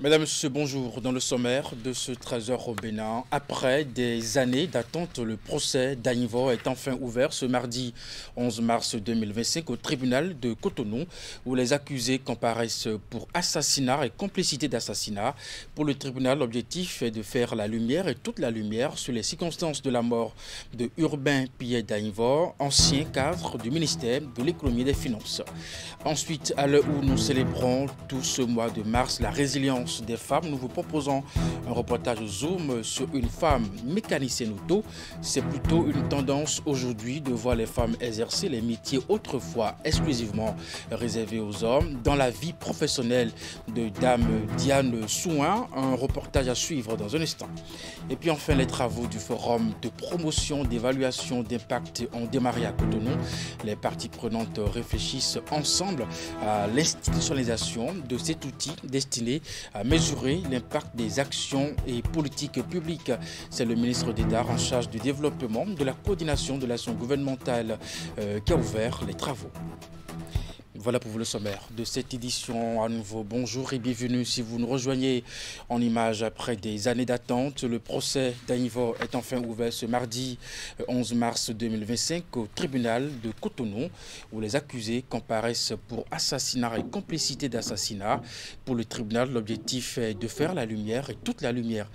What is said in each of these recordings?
Mesdames, Messieurs, bonjour. Dans le sommaire de ce 13h au Bénin, après des années d'attente, le procès d'Anivor est enfin ouvert ce mardi 11 mars 2025 au tribunal de Cotonou, où les accusés comparaissent pour assassinat et complicité d'assassinat. Pour le tribunal, l'objectif est de faire la lumière et toute la lumière sur les circonstances de la mort de Urbain Pierre d'Anivor, ancien cadre du ministère de l'économie et des finances. Ensuite, à l'heure où nous célébrons tout ce mois de mars la résilience des femmes, nous vous proposons un reportage Zoom sur une femme mécanicienne auto. C'est plutôt une tendance aujourd'hui de voir les femmes exercer les métiers autrefois exclusivement réservés aux hommes. Dans la vie professionnelle de Dame Diane Souin, un reportage à suivre dans un instant. Et puis enfin, les travaux du forum de promotion d'évaluation d'impact ont démarré à Cotonou. Les parties prenantes réfléchissent ensemble à l'institutionnalisation de cet outil destiné à mesurer l'impact des actions et politiques publiques. C'est le ministre d'État en charge du développement, de la coordination de l'action gouvernementale qui a ouvert les travaux. Voilà pour vous le sommaire de cette édition. À nouveau, bonjour et bienvenue. Si vous nous rejoignez en images après des années d'attente, le procès d'Anivor est enfin ouvert ce mardi 11 mars 2025 au tribunal de Cotonou, où les accusés comparaissent pour assassinat et complicité d'assassinat. Pour le tribunal, l'objectif est de faire la lumière et toute la lumière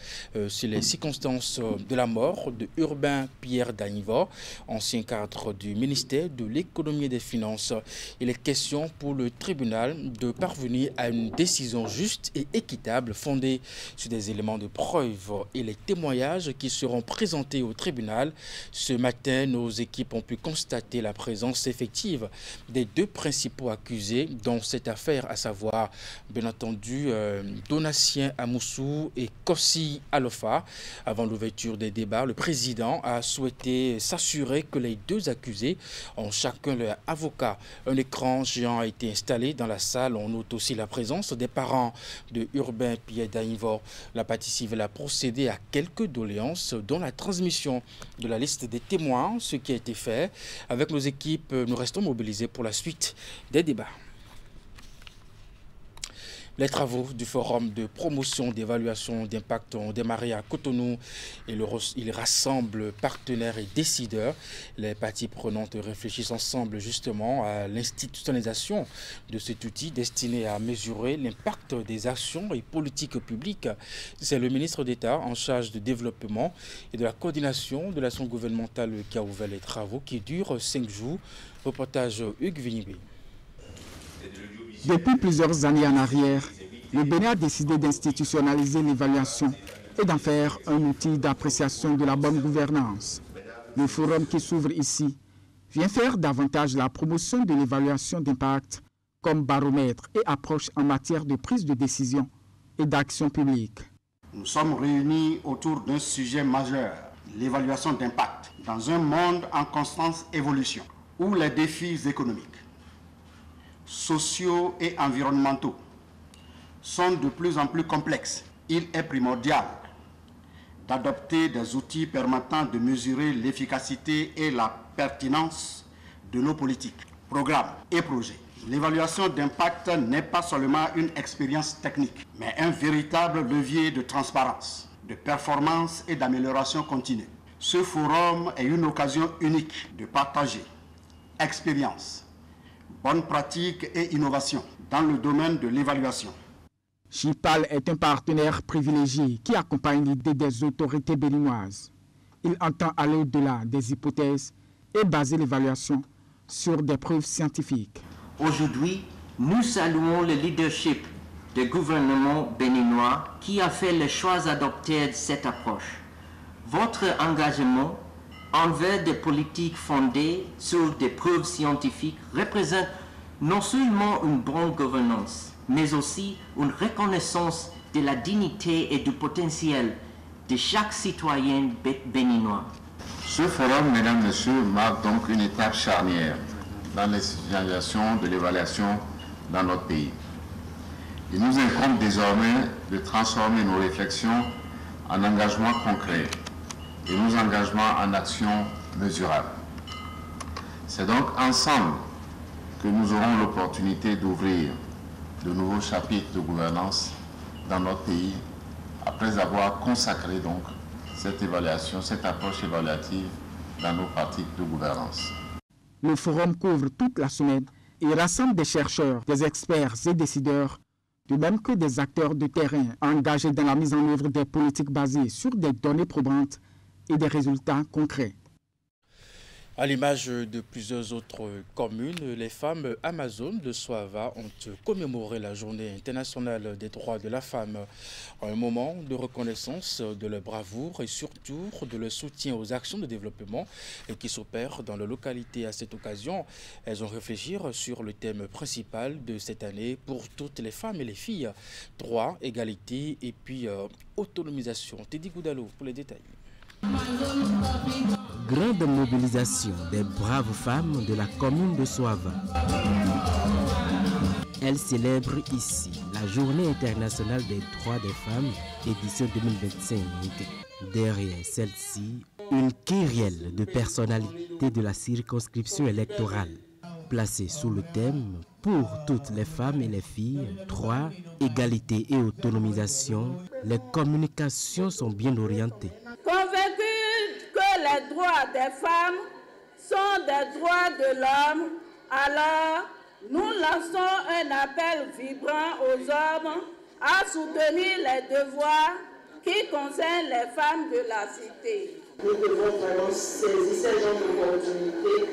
sur les circonstances de la mort de Urbain Pierre d'Anivor, ancien cadre du ministère de l'économie et des finances. Il est question pour le tribunal de parvenir à une décision juste et équitable fondée sur des éléments de preuve et les témoignages qui seront présentés au tribunal. Ce matin, nos équipes ont pu constater la présence effective des deux principaux accusés dans cette affaire, à savoir, bien entendu, Donatien Amoussou et Kossi Alofa. Avant l'ouverture des débats, le président a souhaité s'assurer que les deux accusés ont chacun leur avocat. Un écran géant a été installé dans la salle. On note aussi la présence des parents de Urbain Pierre d'Anivor. La partie civile a procédé à quelques doléances, dont la transmission de la liste des témoins, ce qui a été fait. Avec nos équipes, nous restons mobilisés pour la suite des débats. Les travaux du forum de promotion d'évaluation d'impact ont démarré à Cotonou et il rassemble partenaires et décideurs. Les parties prenantes réfléchissent ensemble justement à l'institutionnalisation de cet outil destiné à mesurer l'impact des actions et politiques publiques. C'est le ministre d'État en charge du développement et de la coordination de l'action gouvernementale qui a ouvert les travaux qui durent 5 jours. Reportage Hugues Vinibé. Depuis plusieurs années en arrière, le Bénin a décidé d'institutionnaliser l'évaluation et d'en faire un outil d'appréciation de la bonne gouvernance. Le forum qui s'ouvre ici vient faire davantage la promotion de l'évaluation d'impact comme baromètre et approche en matière de prise de décision et d'action publique. Nous sommes réunis autour d'un sujet majeur, l'évaluation d'impact, dans un monde en constante évolution, où les défis économiques, sociaux et environnementaux sont de plus en plus complexes. Il est primordial d'adopter des outils permettant de mesurer l'efficacité et la pertinence de nos politiques, programmes et projets. L'évaluation d'impact n'est pas seulement une expérience technique, mais un véritable levier de transparence, de performance et d'amélioration continue. Ce forum est une occasion unique de partager expérience, bonnes pratiques et innovations dans le domaine de l'évaluation. JIPAL est un partenaire privilégié qui accompagne l'idée des autorités béninoises. Il entend aller au-delà des hypothèses et baser l'évaluation sur des preuves scientifiques. Aujourd'hui, nous saluons le leadership du gouvernement béninois qui a fait le choix d'adopter cette approche. Votre engagement envers des politiques fondées sur des preuves scientifiques représente non seulement une bonne gouvernance, mais aussi une reconnaissance de la dignité et du potentiel de chaque citoyen béninois. Ce forum, mesdames, messieurs, marque donc une étape charnière dans l'institutionnalisation de l'évaluation dans notre pays. Il nous incombe désormais de transformer nos réflexions en engagements concrets et nos engagements en actions mesurables. C'est donc ensemble que nous aurons l'opportunité d'ouvrir de nouveaux chapitres de gouvernance dans notre pays, après avoir consacré donc cette évaluation, cette approche évaluative dans nos pratiques de gouvernance. Le forum couvre toute la semaine et rassemble des chercheurs, des experts et décideurs, de même que des acteurs de terrain engagés dans la mise en œuvre des politiques basées sur des données probantes et des résultats concrets. À l'image de plusieurs autres communes, les femmes amazones de Soava ont commémoré la Journée internationale des droits de la femme. Un moment de reconnaissance de leur bravoure et surtout de leur soutien aux actions de développement qui s'opèrent dans la localité. À cette occasion, elles ont réfléchi sur le thème principal de cette année pour toutes les femmes et les filles. Droit, égalité et puis autonomisation. Teddy Goudalo pour les détails. Grande mobilisation des braves femmes de la commune de Soava. Elles célèbrent ici la Journée internationale des droits des femmes, édition 2025. Derrière celle-ci, une kyrielle de personnalités de la circonscription électorale, placée sous le thème « Pour toutes les femmes et les filles, droit, égalité et autonomisation », les communications sont bien orientées. Convaincus que les droits des femmes sont des droits de l'homme, alors nous lançons un appel vibrant aux hommes à soutenir les devoirs qui concernent les femmes de la cité. Nous devons vraiment saisir ces genres d'opportunités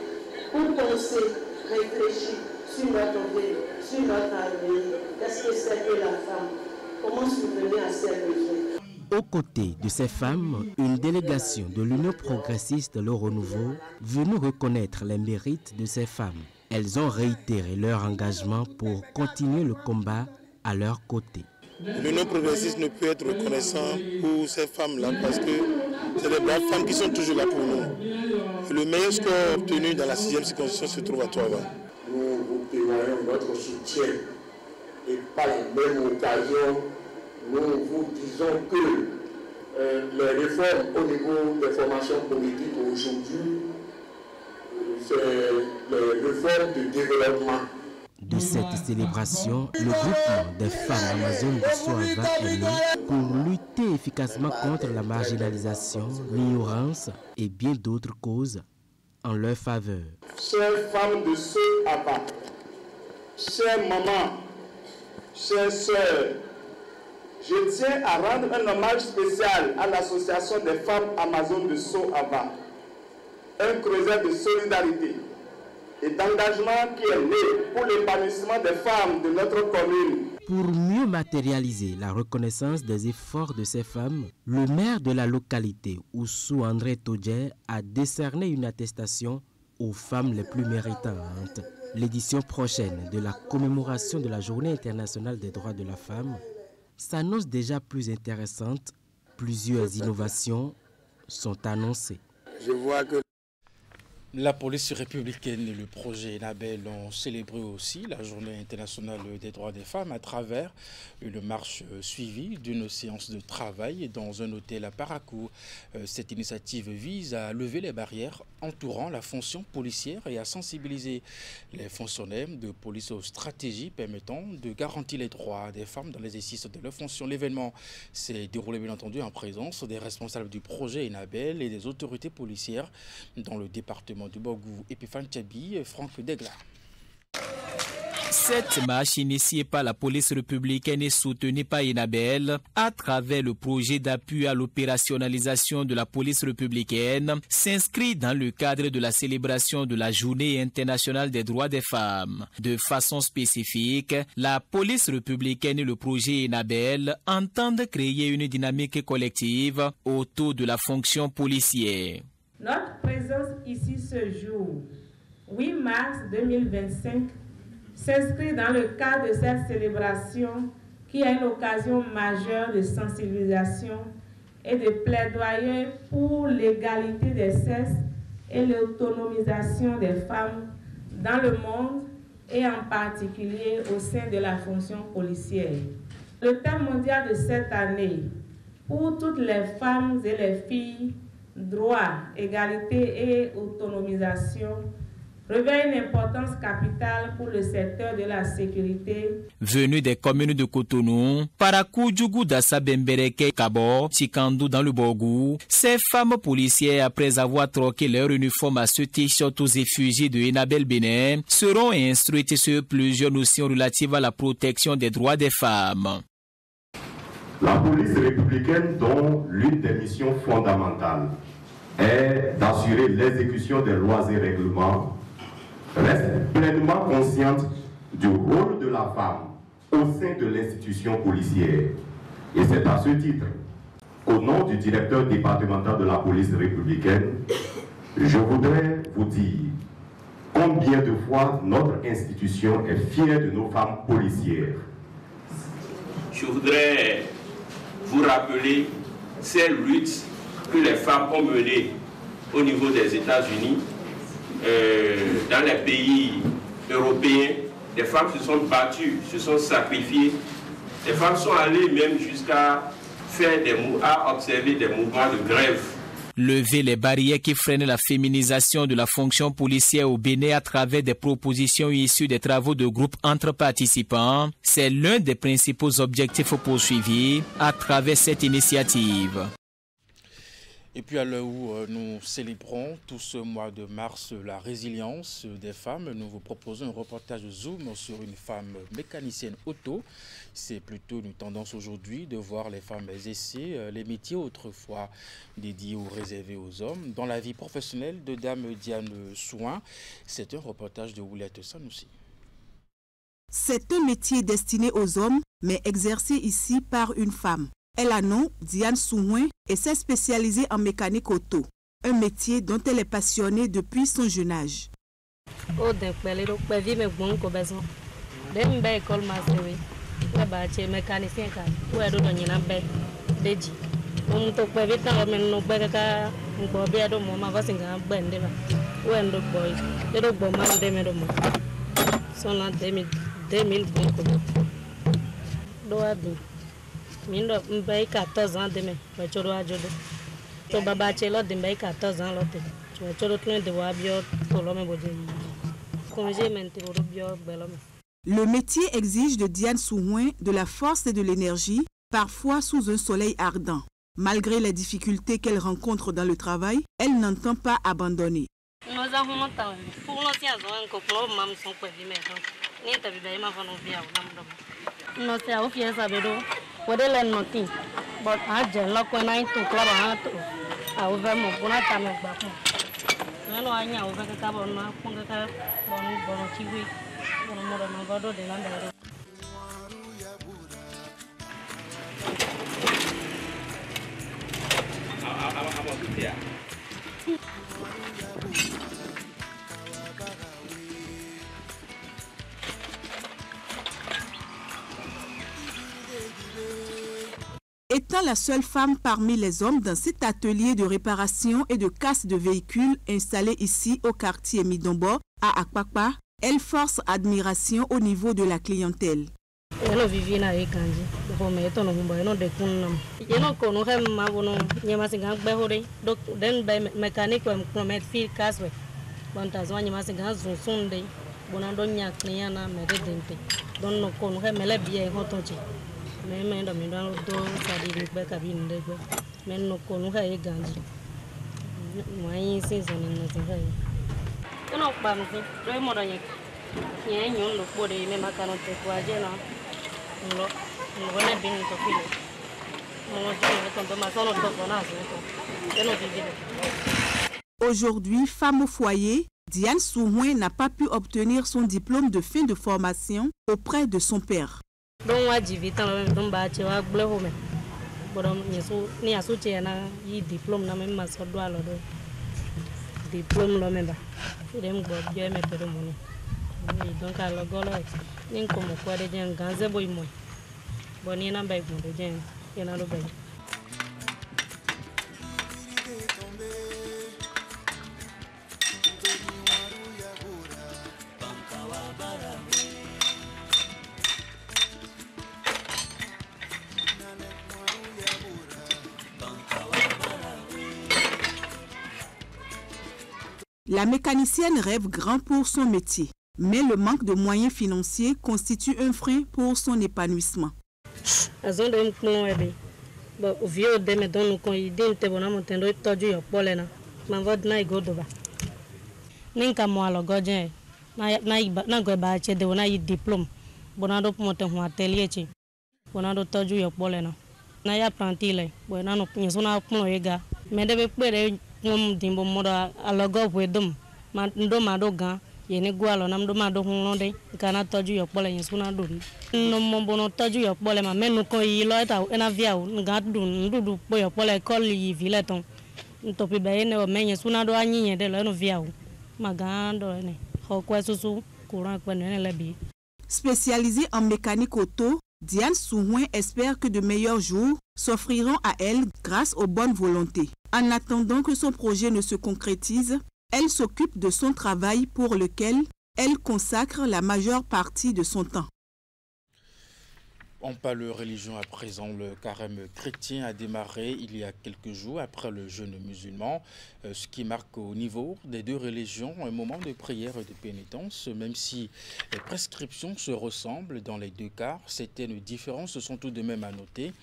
pour penser, réfléchir sur notre vie, sur notre avenir. Qu'est-ce que c'est que la femme? Comment soutenir à ses besoins? Aux côtés de ces femmes, une délégation de l'Union progressiste Le Renouveau venue reconnaître les mérites de ces femmes. Elles ont réitéré leur engagement pour continuer le combat à leur côté. L'Union progressiste ne peut être reconnaissant pour ces femmes-là parce que c'est des braves femmes qui sont toujours là pour nous. Et le meilleur score obtenu dans la 6e circonscription se trouve à Toava. Nous vous témoignons notre soutien et par la même occasion, nous vous disons que les réformes au niveau des formations politiques aujourd'hui, c'est les réformes de développement. De cette célébration, le groupement des femmes amazones de Soava est né pour lutter efficacement contre la marginalisation, l'ignorance et bien d'autres causes en leur faveur. Chères femmes de Soava, chères mamans, chères sœurs, je tiens à rendre un hommage spécial à l'association des femmes amazones de Soava, un creuset de solidarité et d'engagement qui est né pour l'épanouissement des femmes de notre commune. Pour mieux matérialiser la reconnaissance des efforts de ces femmes, le maire de la localité, Oussou André Todje, a décerné une attestation aux femmes les plus méritantes. L'édition prochaine de la commémoration de la Journée internationale des droits de la femme s'annonce déjà plus intéressante. Plusieurs innovations sont annoncées. Je vois que la police républicaine et le projet Enabel ont célébré aussi la Journée internationale des droits des femmes à travers une marche suivie d'une séance de travail dans un hôtel à Parakou. Cette initiative vise à lever les barrières entourant la fonction policière et à sensibiliser les fonctionnaires de police aux stratégies permettant de garantir les droits des femmes dans l'exercice de leurs fonctions. L'événement s'est déroulé bien entendu en présence des responsables du projet Enabel et des autorités policières dans le département du Bogou, Epiphane Tchabi et Franck Degla. Cette marche initiée par la police républicaine et soutenue par Enabel à travers le projet d'appui à l'opérationnalisation de la police républicaine s'inscrit dans le cadre de la célébration de la Journée internationale des droits des femmes. De façon spécifique, la police républicaine et le projet Enabel entendent créer une dynamique collective autour de la fonction policière. Notre présence ici ce jour, 8 mars 2025, s'inscrit dans le cadre de cette célébration qui est une occasion majeure de sensibilisation et de plaidoyer pour l'égalité des sexes et l'autonomisation des femmes dans le monde et en particulier au sein de la fonction policière. Le thème mondial de cette année, pour toutes les femmes et les filles, droit, égalité et autonomisation, revêt une importance capitale pour le secteur de la sécurité. Venus des communes de Cotonou, Parakou, Djougou, Dassa, Bembereke, Kabo, Tchikandou dans le Borgou, ces femmes policières, après avoir troqué leur uniforme à ce t-shirt aux effigies de Enabel Bénin, seront instruites sur plusieurs notions relatives à la protection des droits des femmes. La police républicaine, dont l'une des missions fondamentales est d'assurer l'exécution des lois et règlements, reste pleinement consciente du rôle de la femme au sein de l'institution policière. Et c'est à ce titre qu'au nom du directeur départemental de la police républicaine, je voudrais vous dire combien de fois notre institution est fière de nos femmes policières. Je voudrais vous rappeler ces luttes que les femmes ont menées au niveau des États-Unis. Dans les pays européens, les femmes se sont battues, se sont sacrifiées. Les femmes sont allées même jusqu'à observer des mouvements de grève. Lever les barrières qui freinent la féminisation de la fonction policière au Bénin à travers des propositions issues des travaux de groupe entre participants, c'est l'un des principaux objectifs poursuivis à travers cette initiative. Et puis à l'heure où nous célébrons tout ce mois de mars la résilience des femmes, nous vous proposons un reportage Zoom sur une femme mécanicienne auto. C'est plutôt une tendance aujourd'hui de voir les femmes exercer les métiers autrefois dédiés ou réservés aux hommes. Dans la vie professionnelle de Dame Diane Souin, c'est un reportage de Oulette Sanoussi. C'est un métier destiné aux hommes, mais exercé ici par une femme. Elle a nom Diane Souin et s'est spécialisée en mécanique auto, un métier dont elle est passionnée depuis son jeune âge. Mindo mbai 14 ans demain ba choro ajodo to baba chelo de mbai 14 ans lote to choro tun de wa bio to lo me boje congé mentiro bio belo. Le métier exige de Diane Souin de la force et de l'énergie, parfois sous un soleil ardent. Malgré les difficultés qu'elle rencontre dans le travail, elle n'entend pas abandonner. Nous avons monté pour nous tiens en coplo mam son quoi di maison ni tabi ba ma fano bia o nam do no se au fies abedo pode len nothing but a je lo ko 9 to club a to a o ve mo bona ta me gba ko na lo anya o ve ka bo na ko ka bon ti wi bon mo do no godo de na de. Étant la seule femme parmi les hommes dans cet atelier de réparation et de casse de véhicules installé ici au quartier Midombo à Akpakpa, elle force admiration au niveau de la clientèle. Aujourd'hui, femme au foyer, Diane Souin n'a pas pu obtenir son diplôme de fin de formation auprès de son père. La mécanicienne rêve grand pour son métier, mais le manque de moyens financiers constitue un frein pour son épanouissement. Spécialisée en mécanique auto, Diane Souhouin espère que de meilleurs jours s'offriront à elle grâce aux bonnes volontés. En attendant que son projet ne se concrétise, elle s'occupe de son travail pour lequel elle consacre la majeure partie de son temps. On parle religion à présent. Le carême chrétien a démarré il y a quelques jours après le jeûne musulman, ce qui marque au niveau des deux religions un moment de prière et de pénitence. Même si les prescriptions se ressemblent dans les deux cas, certaines différences sont tout de même à noter.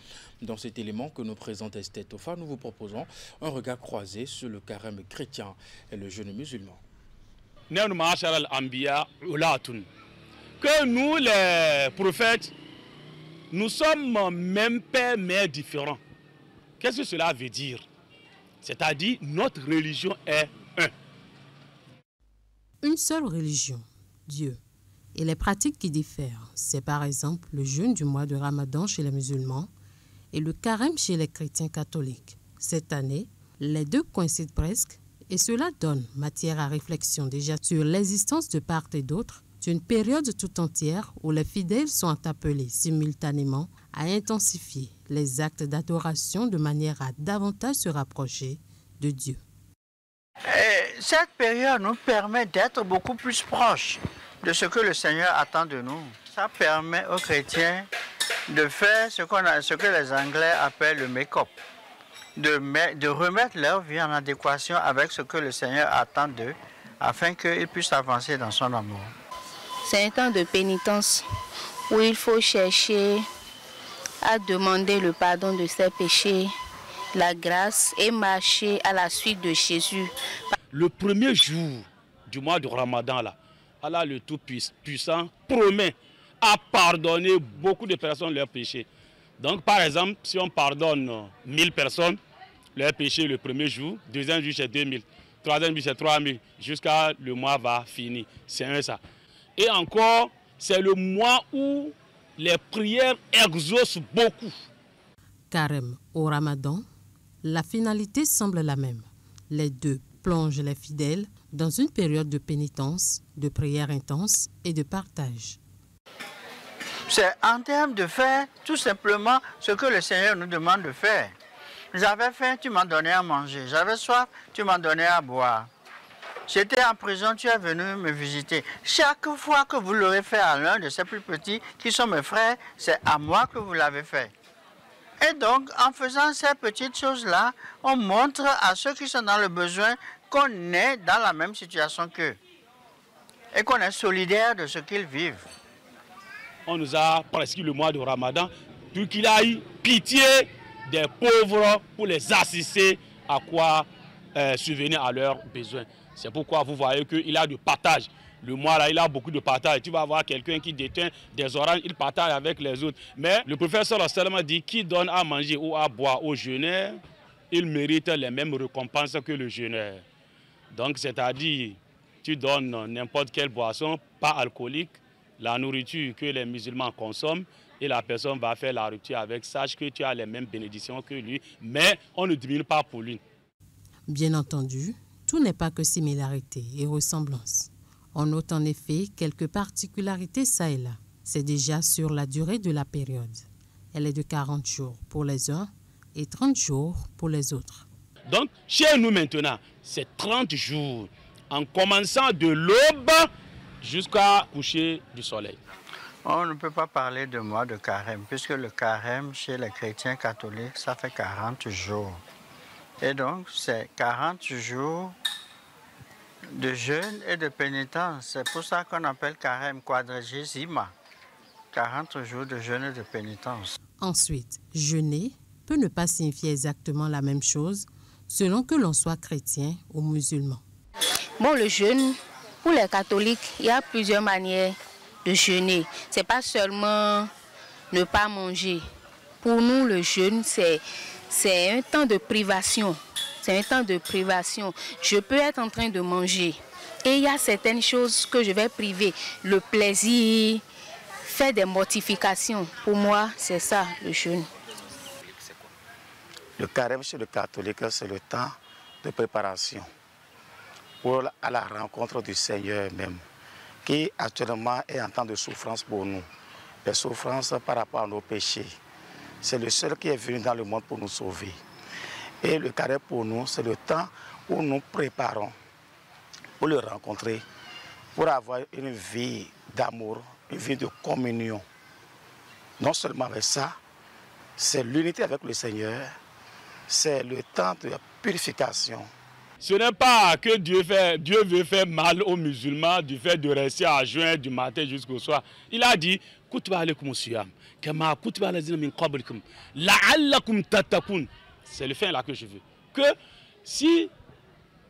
Dans cet élément que nous présente Esther Tofa, nous vous proposons un regard croisé sur le carême chrétien et le jeûne musulman. Que nous, les prophètes, nous sommes même pères, mères différents. Qu'est-ce que cela veut dire? C'est-à-dire, notre religion est un. Une seule religion, Dieu. Et les pratiques qui diffèrent, c'est par exemple le jeûne du mois de Ramadan chez les musulmans et le carême chez les chrétiens catholiques. Cette année, les deux coïncident presque et cela donne matière à réflexion déjà sur l'existence de part et d'autre d'une période tout entière où les fidèles sont appelés simultanément à intensifier les actes d'adoration de manière à davantage se rapprocher de Dieu. Et cette période nous permet d'être beaucoup plus proches de ce que le Seigneur attend de nous. Ça permet aux chrétiens de faire ce que les Anglais appellent le make-up, de remettre leur vie en adéquation avec ce que le Seigneur attend d'eux, afin qu'ils puissent avancer dans son amour. C'est un temps de pénitence où il faut chercher à demander le pardon de ses péchés, la grâce et marcher à la suite de Jésus. Le premier jour du mois de Ramadan, là, Allah le Tout-Puissant promet à pardonner beaucoup de personnes leurs péchés. Donc par exemple, si on pardonne 1000 personnes leurs péchés le premier jour, deuxième jour c'est 2000, troisième jour c'est 3000, jusqu'à le mois va finir. C'est un ça. Et encore, c'est le mois où les prières exaucent beaucoup. Carême au Ramadan, la finalité semble la même. Les deux plongent les fidèles dans une période de pénitence, de prière intense et de partage. C'est en termes de faire tout simplement ce que le Seigneur nous demande de faire. J'avais faim, tu m'as donné à manger. J'avais soif, tu m'as donné à boire. J'étais en prison, tu es venu me visiter. Chaque fois que vous l'aurez fait à l'un de ces plus petits, qui sont mes frères, c'est à moi que vous l'avez fait. Et donc, en faisant ces petites choses-là, on montre à ceux qui sont dans le besoin qu'on est dans la même situation qu'eux. Et qu'on est solidaire de ce qu'ils vivent. On nous a prescrit le mois de Ramadan pour qu'il a eu pitié des pauvres pour les assister à quoi subvenir à leurs besoins. C'est pourquoi vous voyez qu'il a du partage. Le mois là, il a beaucoup de partage. Tu vas voir quelqu'un qui détient des oranges, il partage avec les autres. Mais le professeur a seulement dit qui donne à manger ou à boire aux jeûneurs, il mérite les mêmes récompenses que le jeûneur. Donc c'est-à-dire, tu donnes n'importe quelle boisson, pas alcoolique, la nourriture que les musulmans consomment, et la personne va faire la rupture avec. Sache que tu as les mêmes bénédictions que lui, mais on ne diminue pas pour lui. Bien entendu, tout n'est pas que similarité et ressemblance. On note en effet quelques particularités ça et là. C'est déjà sur la durée de la période. Elle est de 40 jours pour les uns et 30 jours pour les autres. Donc, chez nous maintenant, c'est 30 jours, en commençant de l'aube jusqu'à coucher du soleil. On ne peut pas parler de mois de carême, puisque le carême chez les chrétiens catholiques, ça fait 40 jours. Et donc, c'est 40 jours de jeûne et de pénitence. C'est pour ça qu'on appelle carême quadragesima. 40 jours de jeûne et de pénitence. Ensuite, jeûner peut ne pas signifier exactement la même chose selon que l'on soit chrétien ou musulman. Bon, le jeûne, pour les catholiques, il y a plusieurs manières de jeûner. Ce n'est pas seulement ne pas manger. Pour nous, le jeûne, c'est un temps de privation. C'est un temps de privation. Je peux être en train de manger et il y a certaines choses que je vais priver. Le plaisir, faire des mortifications. Pour moi, c'est ça, le jeûne. Le carême chez le catholique, c'est le temps de préparation à la rencontre du Seigneur même, qui actuellement est en temps de souffrance pour nous. Les souffrances par rapport à nos péchés. C'est le seul qui est venu dans le monde pour nous sauver. Et le carême pour nous, c'est le temps où nous préparons pour le rencontrer, pour avoir une vie d'amour, une vie de communion. Non seulement avec ça, c'est l'unité avec le Seigneur, c'est le temps de la purification. Ce n'est pas que Dieu veut faire mal aux musulmans du fait de rester à jeûner du matin jusqu'au soir. Il a dit, c'est le fin là que je veux. Que si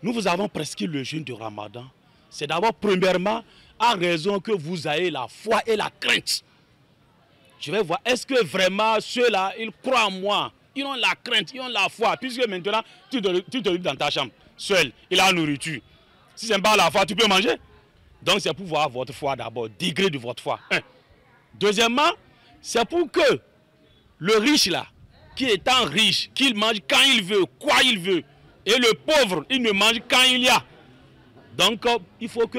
nous vous avons prescrit le jeûne du Ramadan, c'est d'abord premièrement à raison que vous ayez la foi et la crainte. Je vais voir, est-ce que vraiment ceux-là, ils croient en moi, ils ont la crainte, ils ont la foi, puisque maintenant, tu te lis dans ta chambre, seul, il a la nourriture. Si c'est pas la foi, tu peux manger. Donc c'est pour voir votre foi d'abord, degré de votre foi. Un. Deuxièmement, c'est pour que le riche là, qui étant riche, qu'il mange quand il veut, quoi il veut, et le pauvre, il ne mange quand il y a. Donc il faut que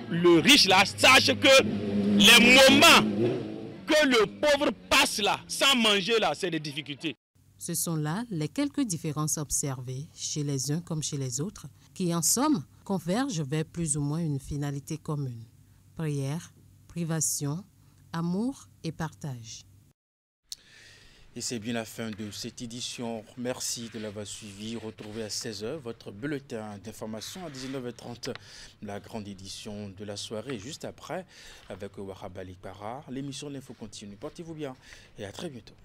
le riche là sache que les moments que le pauvre passe là, sans manger là, c'est des difficultés. Ce sont là les quelques différences observées chez les uns comme chez les autres, qui en somme convergent vers plus ou moins une finalité commune. Prière, privation, amour et partage. Et c'est bien la fin de cette édition. Merci de l'avoir suivi. Retrouvez à 16h votre bulletin d'information à 19h30. La grande édition de la soirée juste après avec Wahab Ali Para. L'émission L'Info continue. Portez-vous bien et à très bientôt.